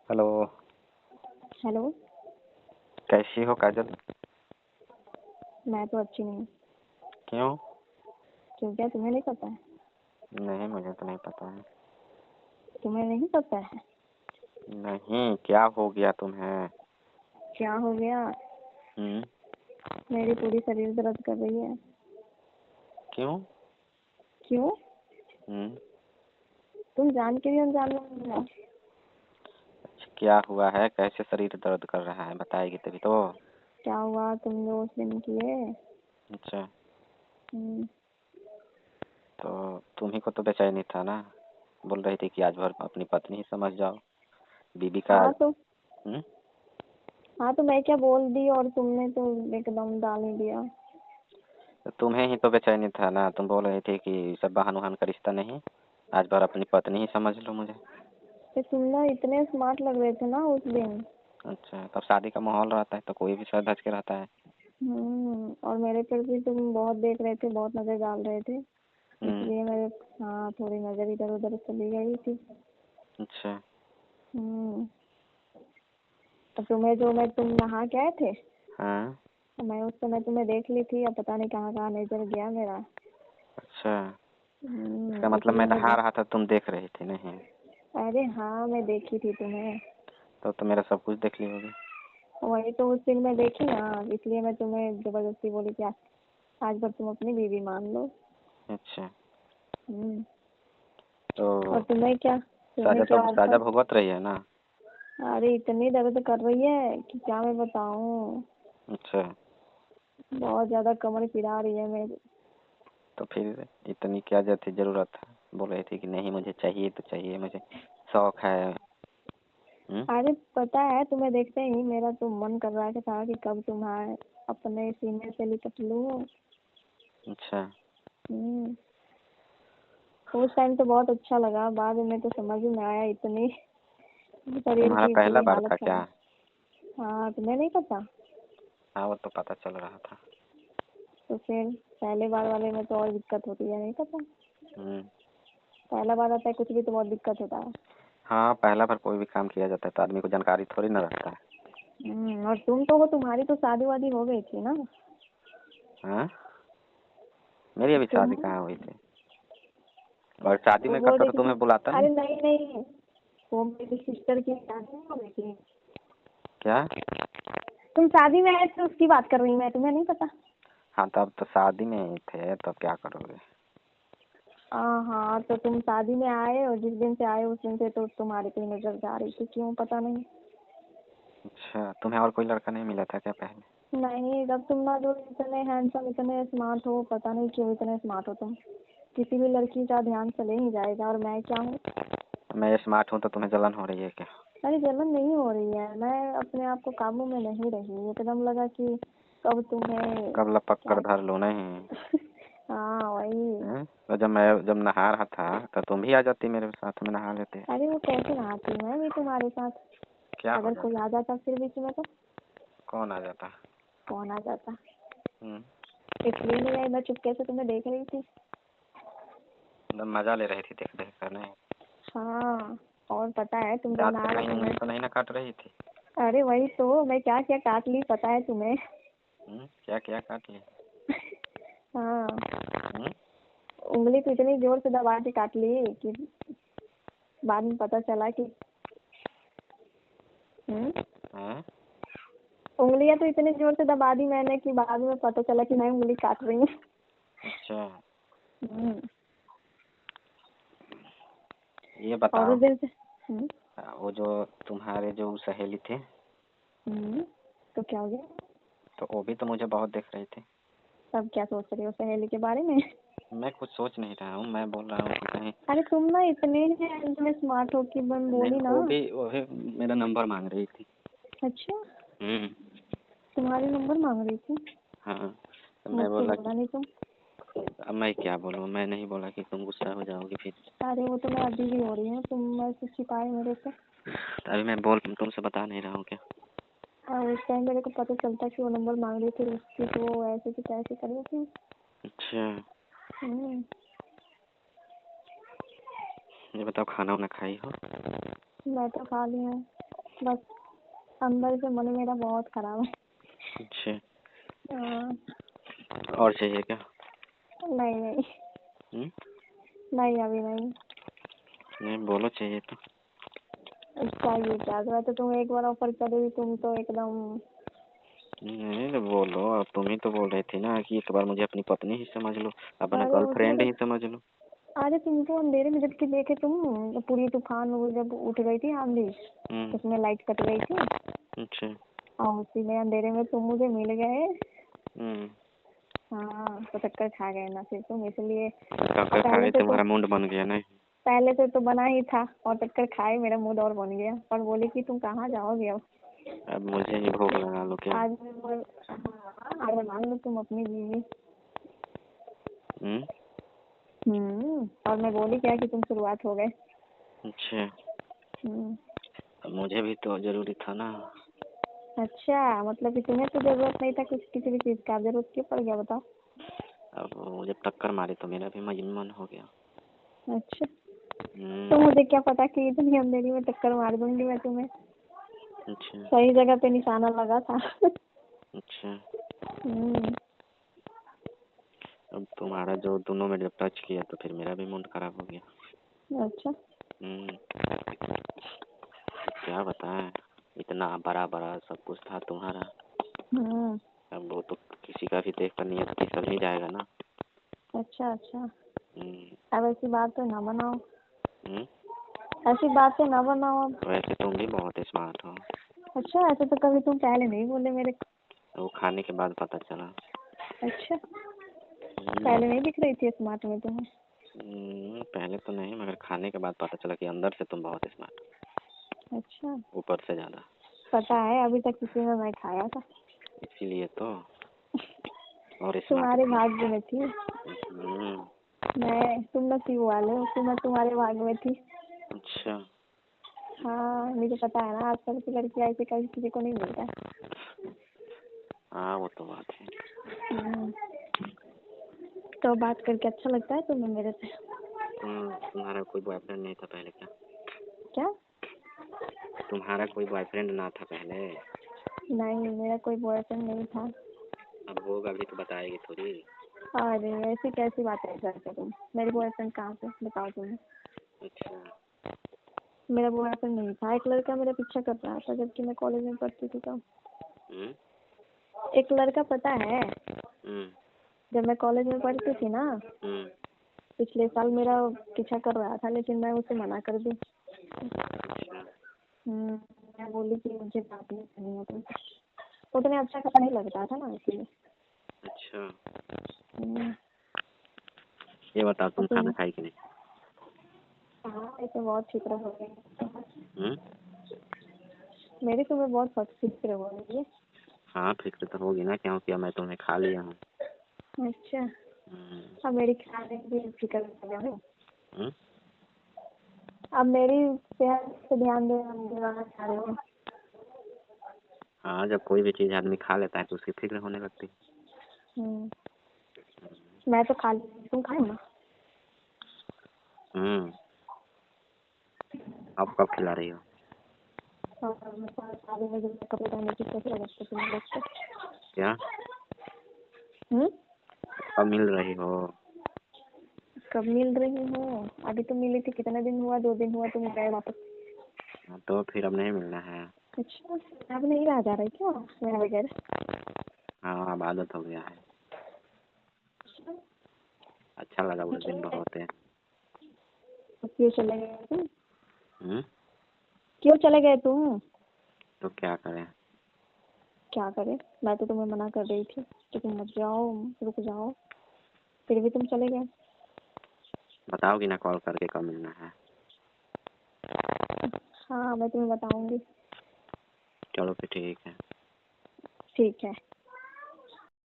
Hello. Hello. कैसी हो काजल? मैं तो अच्छी नहीं हूँ। क्यों? क्यों, क्या तुम्हें नहीं पता है? नहीं, मुझे तो नहीं पता है। तुम्हें नहीं पता है? नहीं, क्या हो गया तुम्हें? क्या हो गया? हम्म। मेरी पूरी शरीर दर्द कर रही है। क्यों? क्यों? हम्म। तुम जान के भी अनजान में हो। अच्छा, क्या हुआ है? कैसे शरीर दर्द कर रहा है? बताएगी तभी तो। क्या हुआ, तुम जो उस दिन किए। अच्छा, हम्म। तो तुम्ही को तो बेचैनी था ना? बोल रही थी कि आज भर अपनी पत्नी ही समझ जाओ, बीबी का। हाँ तो हम्म। हाँ तो मैं क्या बोल दी और तुमने तो एकदम डाल ही दिया। तो तुम्हें ही तो बेचैनी था ना? तुम बोल रही थी कि सब बहन वहन का रिश्ता नहीं, आज भर अपनी पत्नी ही समझ लो मुझे। तो तुम ना इतने स्मार्ट लग रहे थे ना उस दिन। अच्छा, तब शादी का माहौल रहता है तो कोई भी सर धज के रहता है। और मेरे पर भी तुम बहुत देख रहे थे, बहुत नजर डाल रहे थे। हम्म। इसलिए मेरे, हाँ, थोड़ी नजर इधर उधर चली गई थी। अच्छा। हम्म। तो तुम नहा के आए थे। हाँ। तो मैं उस समय तुम्हें देख ली थी, अब पता नहीं कहाँ कहाँ नजर गया मेरा। अच्छा, इसका मतलब इसलिए मैं नहा मुझे, रहा था, तुम देख रही थी नहीं? अरे हाँ, मैं देखी थी तुम्हें। तो मेरा सब कुछ देख ली होगी। वही तो उस दिन मैं देखी ना, इसलिए मैं तुम्हें जबरदस्ती बोली कि आज भर तुम अपनी बीवी मान लो। अच्छा, हम्म। तो और तुम्हें साजा क्या तो साजा ऑफर। भुगत रही है ना? अरे इतनी दर्द कर रही है कि क्या मैं बताऊं। अच्छा, बहुत ज्यादा कमर पिरा रही है मेरी। तो फिर इतनी क्या थी जरूरत है? बोल रही थी कि नहीं मुझे चाहिए तो चाहिए, मुझे शौक है। हम्म। अरे पता है, तुम्हें देखते ही मेरा तो मन कर रहा था कि कब तुम्हारे अपने सीने से लिपट लूं। अच्छा, हम्म। तो उस टाइम तो बहुत अच्छा लगा, बाद में तो समझ में आया इतनी शरीर तुम्हारा की पहला पूरी बार हालत था क्या? खराब। हाँ, तुम्हें नहीं पता? हाँ, वो तो पता चल रहा था। तो फिर पहले बार वाले में तो और दिक्कत होती है, नहीं पता? हम्म। पहला बार आता है कुछ भी तो बहुत दिक्कत होता है। हाँ, पहला बार कोई भी काम किया जाता है तो आदमी को जानकारी थोड़ी ना रहता है। और तुम तो हो, तुम्हारी तो शादी वादी हो गई थी ना? हाँ, मेरी अभी तुम, शादी कहाँ हुई थी? और शादी वो में बोल करता रही तो थी, तुम्हें बुलाता नहीं। अरे नहीं नहीं, वो मेरी सिस्टर की शादी हो गई थी। क्या? तुम शादी में आए थे उसकी बात कर रही हूँ मैं, तुम्हें नहीं पता? हाँ, तब तो शादी में ही थे, तब क्या करोगे? हाँ, तो तुम शादी में आए और जिस दिन से आए उस दिन से तो तुम्हारे पे नजर जा रही थी, क्यों पता नहीं। अच्छा, तुम्हें और कोई लड़का नहीं मिला था क्या पहले? नहीं, जब तुम ना जो इतने हैंडसम इतने स्मार्ट हो, पता नहीं क्यों इतने स्मार्ट हो तुम। किसी भी लड़की का ध्यान चले ही जाएगा, और मैं क्या हूँ। मैं स्मार्ट हूँ तो तुम्हें जलन हो रही है क्या? अरे जलन नहीं हो रही है, मैं अपने आप को काबू में नहीं रही, एकदम लगा कि कब तुम्हें कब लपक कर क्या। धर लो नहीं? हाँ वही। तो जब नहा रहा था तो तुम भी आ जाती, मेरे साथ में नहा लेते। अरे वो कैसे नहाती, मैं भी तुम्हारे साथ। क्या हो अगर कोई जाता? आ जाता फिर बीच में तो कौन आ जाता? कौन आ जाता। हम्म। इसलिए नहीं आई, मैं चुपके से तुम्हें देख रही थी। एकदम मजा ले रही थी देख देख कर नहीं? हाँ, और पता है तुम जब दांत से नहा कहीं रहे थे मैं, उंगली तो नहीं ना काट रही थी? अरे वही तो, मैं क्या क्या काट ली पता है तुम्हें? क्या क्या काट ली? हाँ, हम्म। उंगली तो इतनी जोर से दबा के काट ली कि बाद में पता चला कि, हैं? उंगलियां तो इतनी जोर से दबा दी मैंने कि बाद में पता चला कि मैं उंगली काट रही हूँ। अच्छा, हम्म। ये और बताओ, उस दिन से, वो जो तुम्हारे जो सहेली थे, तो क्या हो गया? तो वो भी तो मुझे बहुत देख रही थी। सब क्या सोच रहे हो सहेली के बारे में? मैं कुछ सोच नहीं रहा हूँ, मैं बोल रहा हूँ कि कहीं। अरे तुम ना इतने स्मार्ट हो कि मैं नहीं, बोली ना। वो भी मेरा नंबर मांग रही थी। अच्छा, हम्म। तुम्हारे नंबर मांग रही थी? हाँ, तो मैं मुझसे बोला बोला कि नहीं तुम। अब मैं क्या बोलूँ, मैं नहीं बोला कि तुम गुस्सा हो जाओगी फिर। अरे वो तो मैं अभी भी हो रही हूँ, तुम ऐसे छिपाए मेरे से। तो अभी मैं बोल तुमसे बता नहीं रहा हूँ क्या? और उस टाइम मेरे को पता चलता कि वो नंबर मांग रही थी उसकी, तो वो ऐसे की तैसे कर रही थी। अच्छा, हम्म। ये बताओ, खाना वाना खाई हो? मैं तो खा ली हूँ। बस अंदर से मन मेरा बहुत खराब है। अच्छा, हाँ, और चाहिए क्या? नहीं नहीं हम्म? नहीं, अभी नहीं। नहीं बोलो चाहिए तो। चाहिए क्या? अगर तो तुम एक बार ऑफर करोगी तुम तो एकदम। नहीं तो बोलो, अब तुम ही तो बोल रही थी ना कि एक बार मुझे अपनी पत्नी ही समझ लो, अपना अरे उसमें गर्लफ्रेंड तो ही समझ लो। अरे तुमको अंधेरे में जबकि देखे तुम, पूरी तूफान वो जब उठ गई थी आंधी, हम्म। उसमें लाइट कट गई थी अच्छा। और उसी में अंधेरे में तुम मुझे मिल गए। हम्म। हाँ तो टक्कर खा गए ना फिर तुम, इसलिए। टक्कर खा पहले गई, से तो तुम्हारा मुंड बन गया नहीं? पहले से तो बना ही था और टक्कर खाए मेरा मूड और बन गया, और बोली कि तुम कहाँ जाओगे अब। अब मुझे ही भोग लगा लो क्या? आज मैं अरे मान लो तुम अपनी बीवी। हम्म। और मैं बोली क्या कि तुम शुरुआत हो गए। अच्छा, हम्म। अब मुझे भी तो जरूरी था ना। अच्छा, मतलब कि तुम्हें तो जरूरत नहीं था कुछ किसी भी चीज का, जरूरत क्यों पड़ गया बताओ। अब वो जब टक्कर मारी तो मेरा भी मन हो गया। अच्छा, हम्म। तो मुझे क्या पता कि इतनी अंधेरी में टक्कर मार दूंगी मैं तुम्हें। अच्छा। सही जगह पे निशाना लगा था। अच्छा, हम्म। अब तुम्हारा जो दोनों में जब टच किया तो फिर मेरा भी मूड खराब हो गया। अच्छा। हम्म। क्या बताएं, इतना बड़ा बड़ा सब कुछ था तुम्हारा। हम्म। अब वो तो किसी का भी देख कर नियत फिसल ही जाएगा ना। अच्छा अच्छा, हम्म। अब ऐसी बात तो ना बनाओ। हम्म। ऐसी बातें ना बनाओ अब। वैसे तुम भी बहुत स्मार्ट हो। अच्छा, ऐसे तो कभी तुम पहले नहीं बोले मेरे को। वो खाने के बाद पता चला। अच्छा, हम्म। पहले नहीं दिख रही थी स्मार्ट में तुम्हें? पहले तो नहीं, मगर खाने के बाद पता चला कि अंदर से तुम बहुत स्मार्ट हो, अच्छा, ऊपर से ज्यादा। पता है अभी तक किसी ने नहीं खाया था। इसीलिए तो और स्मार्ट तुम्हारे थी। भाग्य में थी। हम्म। तुम नसीब वाले हो कि मैं तुम्हारे भाग्य में थी। अच्छा। हाँ, मुझे पता है ना, आजकल की लड़की ऐसे कभी किसी को नहीं मिलता है। हाँ वो तो बात है। हम्म, तो बात करके अच्छा लगता है तुम्हें मेरे से? तुम्हारा कोई बॉयफ्रेंड नहीं था पहले क्या? क्या? तुम्हारा कोई बॉयफ्रेंड ना था पहले? नहीं, मेरा कोई बॉयफ्रेंड नहीं था। अब होगा भी तो बताएगी थोड़ी। अरे ऐसी कैसी बातें करते तुम, मेरे बॉयफ्रेंड कहाँ से बताओ तुम्हें। अच्छा। मेरा बॉयफ्रेंड नहीं था, एक लड़का मेरा पीछा कर रहा था जबकि मैं कॉलेज में पढ़ती थी तो। हम्म। एक लड़का पता है, हम्म। जब मैं कॉलेज में पढ़ती थी ना, हम्म। पिछले साल मेरा पीछा कर रहा था लेकिन मैं उसे मना कर दी। अच्छा। मैं बोली कि मुझे बात नहीं करनी है तुमसे, उतने अच्छा खासा नहीं लगता था ना इसलिए। अच्छा, हम्म, ये बताओ और तुम खाना खाई कि नहीं? हाँ, ऐसे बहुत फिक्र हो गई। हम्म। मेरी तुम्हें बहुत फिक्र हो रही है। हाँ फिक्र तो होगी ना, क्योंकि अब मैं तुम्हें खा लिया हूँ। अच्छा, हम्म। अब मेरी खाने की फिक्र कर रहे हो? हम्म। अब मेरी सेहत पे ध्यान दिलाना चाह रहे हो? हाँ, जब कोई भी चीज आदमी खा लेता है तो उसकी फिक्र होने लगती हम्म, मैं तो खा ली, तुम खाओ ना। है। अब कब खिला रही हो? और मैं शादी में जब कपड़े पहनने की कैसे लगता है तुम्हें लगता है? क्या? हम्म, कब मिल रही हो? कब मिल रही हो? अभी तो मिली थी, कितना दिन हुआ, 2 दिन हुआ तुम गए वापस। हाँ, तो फिर अब नहीं मिलना है। अच्छा, अब नहीं रहा जा रहा है क्या मेरा बगैर? हाँ अब आदत हो गया है। अच्छा लगा उस दिन बहुत है। तो क्यों चले गए तुम? हम्म। क्यों चले गए तुम? तो क्या करें? क्या करे, मैं तो तुम्हें मना कर रही थी कि तुम मत जाओ, रुक जाओ, फिर भी तुम चले गए। बताओगी ना कॉल करके कब मिलना है? हाँ, मैं तुम्हें बताऊंगी। चलो फिर ठीक है। ठीक है।